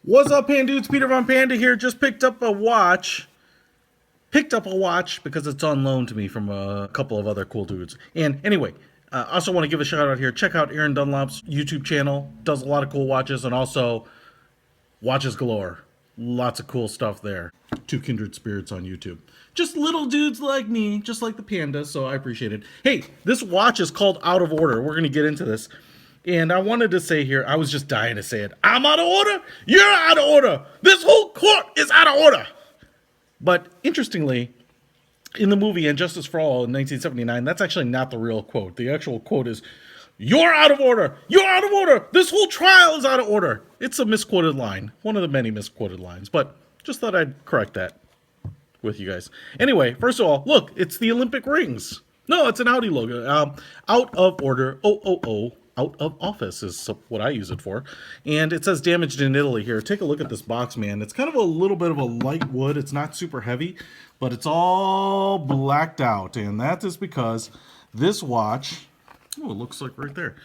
What's up, Panda dudes? Peter Von Panda here. Just picked up a watch. Picked up a watch because it's on loan to me from a couple of other cool dudes. And anyway, I also want to give a shout out here. Check out Aaron Dunlop's YouTube channel. Does a lot of cool watches and also watches galore. Lots of cool stuff there. Two kindred spirits on YouTube. Just little dudes like me, just like the Panda, so I appreciate it. Hey, this watch is called Out of Order. We're going to get into this. And I wanted to say here, I was just dying to say it. I'm out of order. You're out of order. This whole court is out of order. But interestingly, in the movie And Justice for All in 1979, that's actually not the real quote. The actual quote is, "You're out of order. You're out of order. This whole trial is out of order." It's a misquoted line. One of the many misquoted lines. But just thought I'd correct that with you guys. Anyway, first of all, look, it's the Olympic rings. No, it's an Audi logo. Out of order. OOO. Out of office is what I use it for. And it says damaged in Italy here. Take a look at this box, man. It's kind of a little bit of a light wood. It's not super heavy, but it's all blacked out. And that is because this watch, oh, it looks like right there,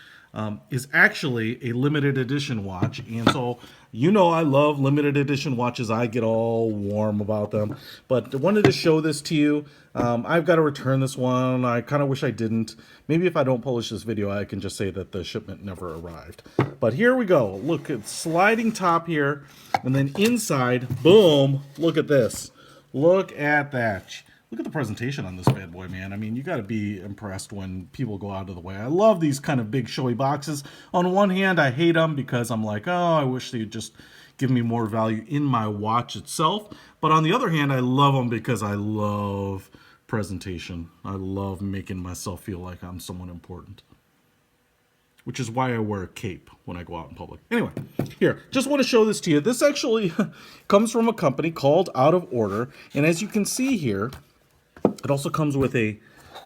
is actually a limited edition watch. And so, you know, I love limited edition watches. I get all warm about them. But I wanted to show this to you. I've got to return this one. I kind of wish I didn't. Maybe if I don't publish this video, I can just say that the shipment never arrived. But here we go. Look, it's sliding top here. And then inside, boom, look at this. Look at that. Look at the presentation on this bad boy, man. I mean, you got to be impressed when people go out of the way. I love these kind of big showy boxes. On one hand, I hate them because I'm like, oh, I wish they'd just give me more value in my watch itself. But on the other hand, I love them because I love presentation. I love making myself feel like I'm someone important, which is why I wear a cape when I go out in public. Anyway, here, just want to show this to you. This actually comes from a company called Out of Order. And as you can see here, it also comes with a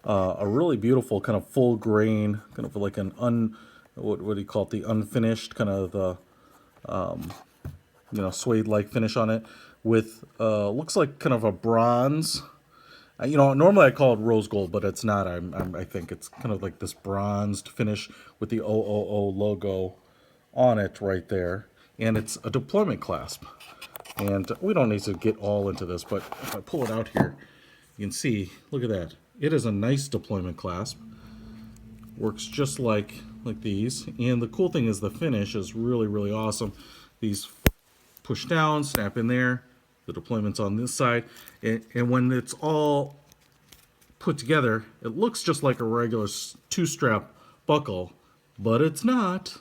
really beautiful kind of full grain, kind of like an what do you call it? The unfinished kind of the suede-like finish on it with looks like kind of a bronze. Normally I call it rose gold, but it's not. I think it's kind of like this bronzed finish with the OOO logo on it right there, and it's a deployment clasp. And we don't need to get all into this, but if I pull it out here, you can see, look at that. It is a nice deployment clasp. Works just like these. And the cool thing is the finish is really, really awesome. These push down, snap in there. The deployment's on this side. And when it's all put together, it looks just like a regular two-strap buckle, but it's not.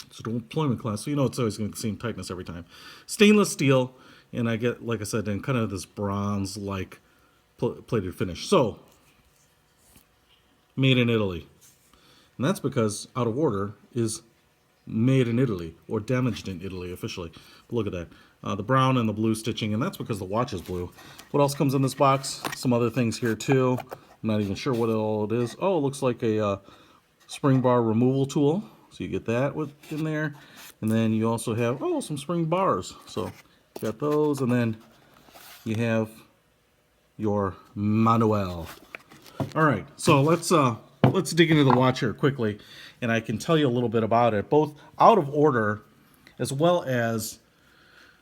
It's a deployment clasp, so you know it's always going to be the same tightness every time. Stainless steel, and I get, like I said, in kind of this bronze-like plated finish. So, made in Italy. And that's because Out of Order is made in Italy, or damaged in Italy officially. But look at that. The brown and the blue stitching, and that's because the watch is blue. What else comes in this box? Some other things here too. I'm not even sure what all it is. Oh, it looks like a spring bar removal tool. So you get that in there. And then you also have, some spring bars. So you got those, and then you have your manual. All right, so let's dig into the watch here quickly, and I can tell you a little bit about it. Both Out of Order as well as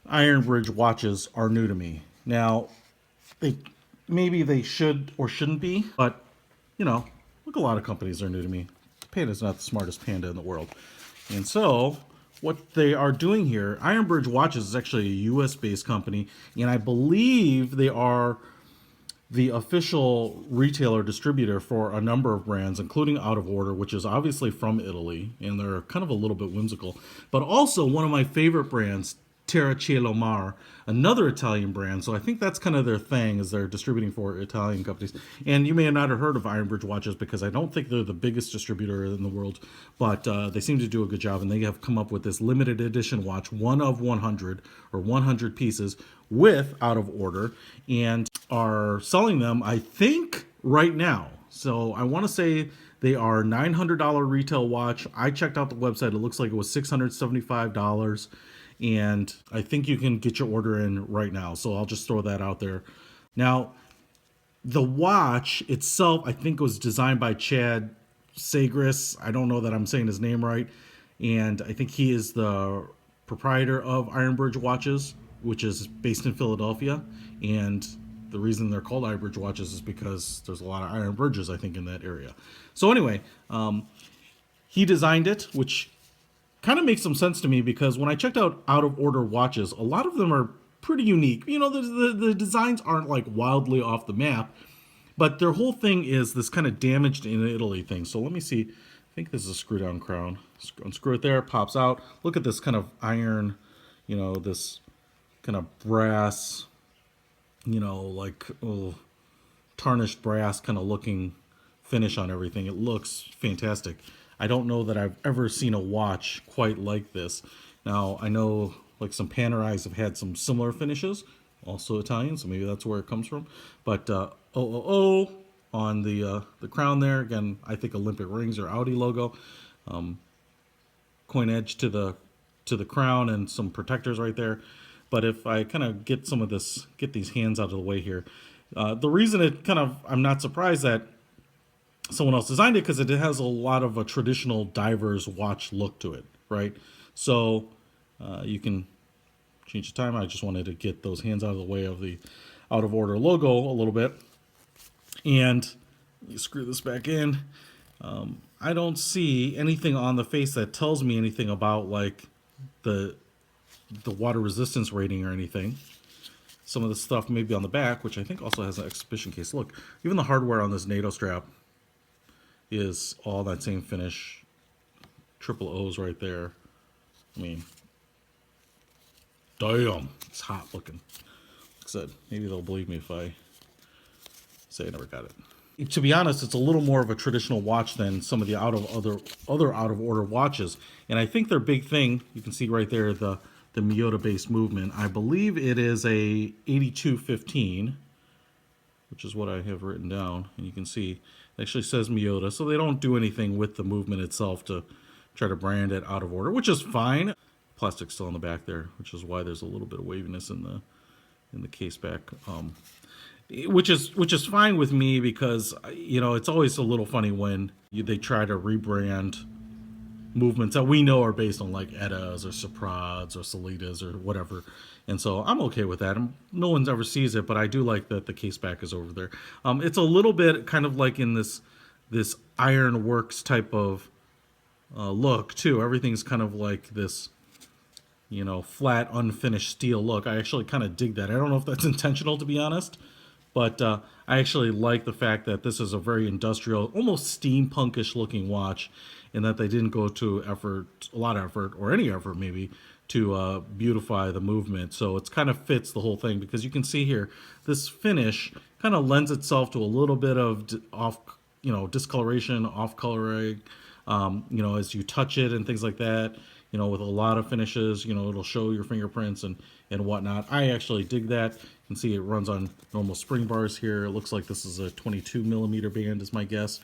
Iron Bridge watches are new to me. Now, maybe they should or shouldn't be, but look, a lot of companies are new to me. Panda's not the smartest panda in the world, and so what they are doing here, Iron Bridge Watches is actually a U.S.-based company, and I believe they are the official retailer distributor for a number of brands, including Out of Order, which is obviously from Italy, and they're kind of a little bit whimsical. But also one of my favorite brands, Terra Cielo Mar, another Italian brand. So I think that's kind of their thing, is they're distributing for Italian companies. And you may not have heard of Iron Bridge watches because I don't think they're the biggest distributor in the world, but they seem to do a good job, and they have come up with this limited edition watch, one of 100 or 100 pieces with Out of Order, and are selling them, I think, right now. So I want to say they are $900 retail watch. I checked out the website. It looks like it was $675. And I think you can get your order in right now. So I'll just throw that out there. Now, the watch itself, I think, was designed by Chad Tsagris. I don't know that I'm saying his name right. And I think he is the proprietor of Ironbridge Watches, which is based in Philadelphia. And the reason they're called Ironbridge Watches is because there's a lot of iron bridges, I think, in that area. So anyway, he designed it, which kind of makes some sense to me because when I checked out of order watches, a lot of them are pretty unique. You know, the designs aren't like wildly off the map, but their whole thing is this kind of damaged in Italy thing. So let me see. I think this is a screw down crown. Unscrew it there, it pops out. Look at this kind of iron, you know, this kind of brass, you know, like tarnished brass kind of looking finish on everything. It looks fantastic. I don't know that I've ever seen a watch quite like this. Now, I know like some Panerais have had some similar finishes, also Italian, so maybe that's where it comes from. But 000 on the crown there. Again, I think Olympic rings or Audi logo. Coin edge to the crown and some protectors right there. But if I kind of get some of this, get these hands out of the way here, the reason it kind of, I'm not surprised that someone else designed it because it has a lot of a traditional diver's watch look to it, right? So you can change the time. I just wanted to get those hands out of the way of the out of order logo a little bit. And you screw this back in. I don't see anything on the face that tells me anything about like the water resistance rating or anything. Some of the stuff maybe on the back, which I think also has an exhibition case. Look, even the hardware on this NATO strap is all that same finish. Triple O's right there. I mean, damn, it's hot looking. Like I said, maybe they'll believe me if I say I never got it. To be honest, it's a little more of a traditional watch than some of the other out of order watches. And I think their big thing, you can see right there, the Miyota based movement. I believe it is a 8215, which is what I have written down. And you can see it actually says Miyota, so they don't do anything with the movement itself to try to brand it out of order, which is fine. Plastic's still in the back there, which is why there's a little bit of waviness in the case back. Which is fine with me because, you know, it's always a little funny when they try to rebrand movements that we know are based on like Eddas or Soprads or Solitas or whatever. And so I'm okay with that. No one's ever sees it, but I do like that the case back is over there. It's a little bit kind of like in this ironworks type of look too. Everything's kind of like this, you know, flat, unfinished steel look. I actually kind of dig that. I don't know if that's intentional, to be honest. But I actually like the fact that this is a very industrial, almost steampunkish looking watch, and that they didn't go to a lot of effort, or any effort maybe, to beautify the movement. So it kind of fits the whole thing because you can see here, this finish kind of lends itself to a little bit of discoloration, off coloring, you know, as you touch it and things like that. You know, with a lot of finishes, you know, it'll show your fingerprints and whatnot. I actually dig that. You can see it runs on normal spring bars here. It looks like this is a 22 millimeter band is my guess.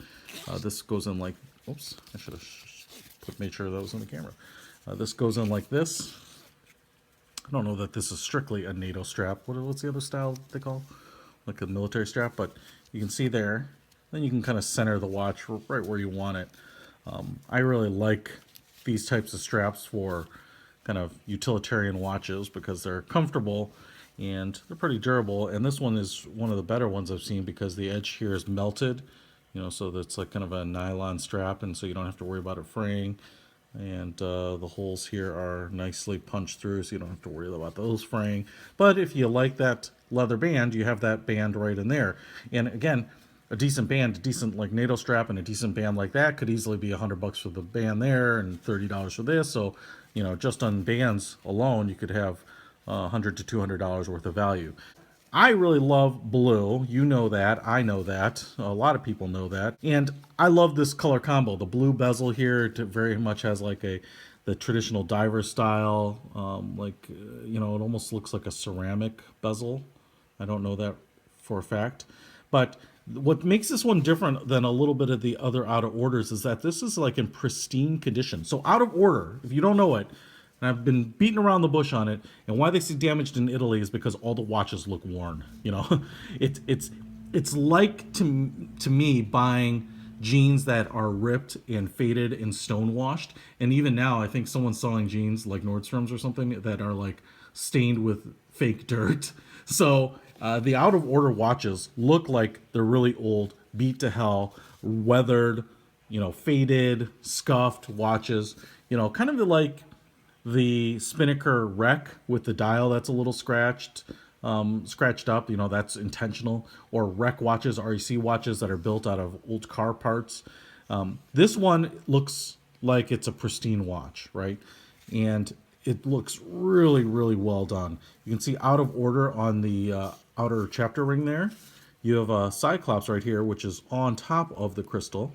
This goes in like, oops, I should have made sure that was on the camera. This goes in like this. I don't know that this is strictly a NATO strap. What's the other style they call? Like a military strap, but you can see there. Then you can kind of center the watch right where you want it. I really like these types of straps for kind of utilitarian watches because they're comfortable and they're pretty durable. And this one is one of the better ones I've seen because the edge here is melted, you know, so that's like kind of a nylon strap, and so you don't have to worry about it fraying. And the holes here are nicely punched through, so you don't have to worry about those fraying. But if you like that leather band, you have that band right in there. And again, a decent band, a decent like NATO strap and a decent band like that could easily be $100 for the band there and $30 for this. So, you know, just on bands alone, you could have $100 to $200 worth of value. I really love blue. You know that. I know that. A lot of people know that. And I love this color combo. The blue bezel here, it very much has like the traditional diver style. You know, it almost looks like a ceramic bezel. I don't know that for a fact. But what makes this one different than a little bit of the other out of orders is that this is like in pristine condition. So out of order, if you don't know it, and I've been beating around the bush on it, and why they see damaged in Italy is because all the watches look worn. You know, it's like to me buying jeans that are ripped and faded and stonewashed. And even now, I think someone's selling jeans like Nordstrom's or something that are like stained with fake dirt. So the out of order watches look like they're really old, beat to hell, weathered, faded, scuffed watches. Kind of like the Spinnaker Rec with the dial that's a little scratched up. That's intentional. Or Rec watches, REC watches that are built out of old car parts. This one looks like it's a pristine watch, right? And it looks really, really well done. You can see out of order on the outer chapter ring there. You have a Cyclops right here, which is on top of the crystal.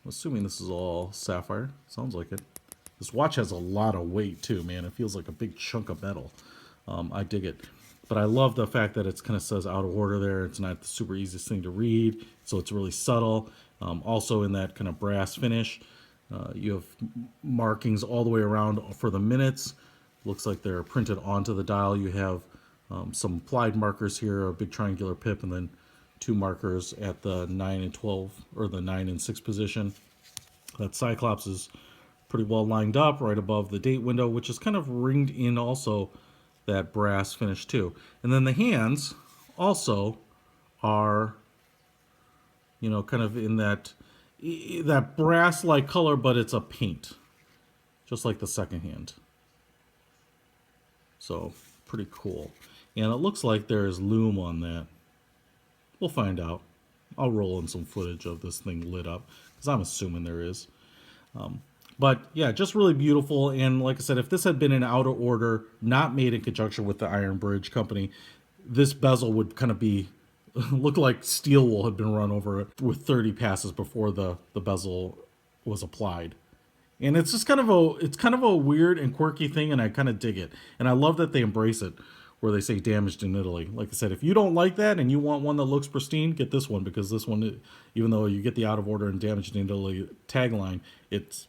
I'm assuming this is all sapphire. Sounds like it. This watch has a lot of weight too, man. It feels like a big chunk of metal. I dig it. But I love the fact that it kind of says out of order there. It's not the super easiest thing to read, so it's really subtle. Also in that kind of brass finish. You have markings all the way around for the minutes. Looks like they're printed onto the dial. You have some applied markers here, a big triangular pip, and then 2 markers at the 9 and 12, or the 9 and 6 position. That Cyclops is pretty well lined up right above the date window, which is kind of ringed in also that brass finish too. And then the hands also are, kind of in that brass-like color, but it's a paint, just like the second hand. So pretty cool. And it looks like there is lume on that. We'll find out. I'll roll in some footage of this thing lit up, because I'm assuming there is. But yeah, just really beautiful. And like I said, if this had been an out of order, not made in conjunction with the Iron Bridge company, this bezel would kind of be look like steel wool had been run over it with 30 passes before the bezel was applied. And it's just kind of a weird and quirky thing, and I kind of dig it. And I love that they embrace it, where they say damaged in Italy. Like I said, if you don't like that and you want one that looks pristine, get this one, because this one, even though you get the out of order and damaged in Italy tagline, it's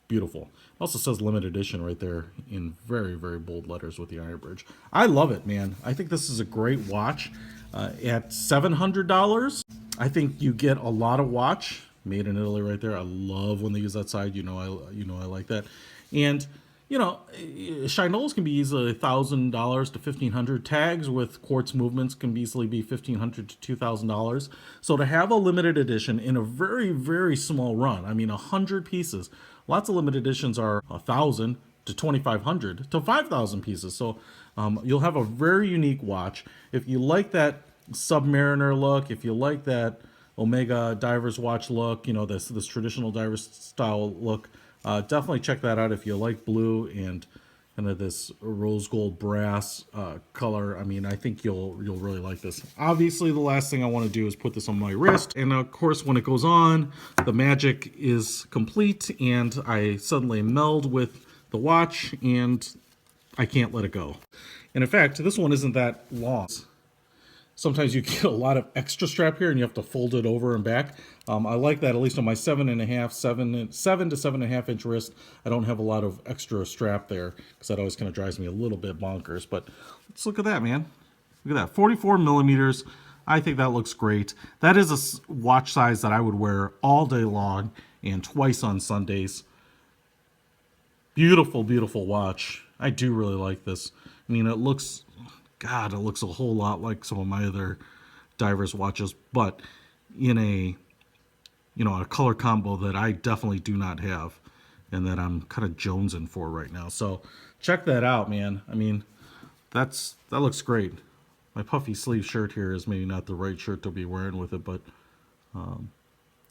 beautiful. It also says limited edition right there in very, very bold letters with the Iron Bridge. I love it, man. I think this is a great watch. At $700, I think you get a lot of watch made in Italy right there. I love when they use that side. I like that. And Chinoles can be easily $1,000 to $1,500. Tags with quartz movements can easily be $1,500 to $2,000. So to have a limited edition in a very, very small run, 100 pieces. Lots of limited editions are 1,000 to 2,500 to 5,000 pieces. So you'll have a very unique watch. If you like that Submariner look, if you like that Omega diver's watch look, this traditional diver's style look, definitely check that out. If you like blue and kind of this rose gold brass color, I think you'll really like this. Obviously, the last thing I want to do is put this on my wrist, and of course, when it goes on, the magic is complete, and I suddenly meld with the watch, and I can't let it go. And in fact, this one isn't that long. Sometimes you get a lot of extra strap here and you have to fold it over and back. I like that, at least on my 7 to 7.5 inch wrist. I don't have a lot of extra strap there because that always kind of drives me a little bit bonkers. But let's look at that, man. Look at that, 44 millimeters. I think that looks great. That is a watch size that I would wear all day long and twice on Sundays. Beautiful, beautiful watch. I do really like this. It looks... God, it looks a whole lot like some of my other divers watches, but in a color combo that I definitely do not have and that I'm kind of jonesing for right now. So check that out, man. That looks great. My puffy sleeve shirt here is maybe not the right shirt to be wearing with it, but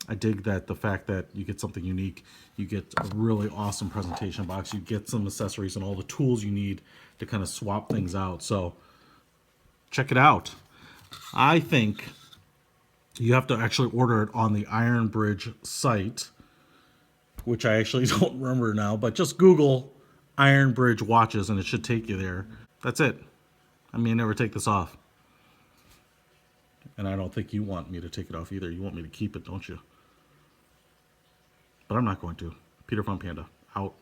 I dig that the fact that you get something unique. You get a really awesome presentation box. You get some accessories and all the tools you need to kind of swap things out. So check it out. I think you have to actually order it on the Iron Bridge site, which I actually don't remember now, but just Google Iron Bridge watches and it should take you there. That's it. I never take this off. And I don't think you want me to take it off either. You want me to keep it, don't you? But I'm not going to. Peter from Panda, out.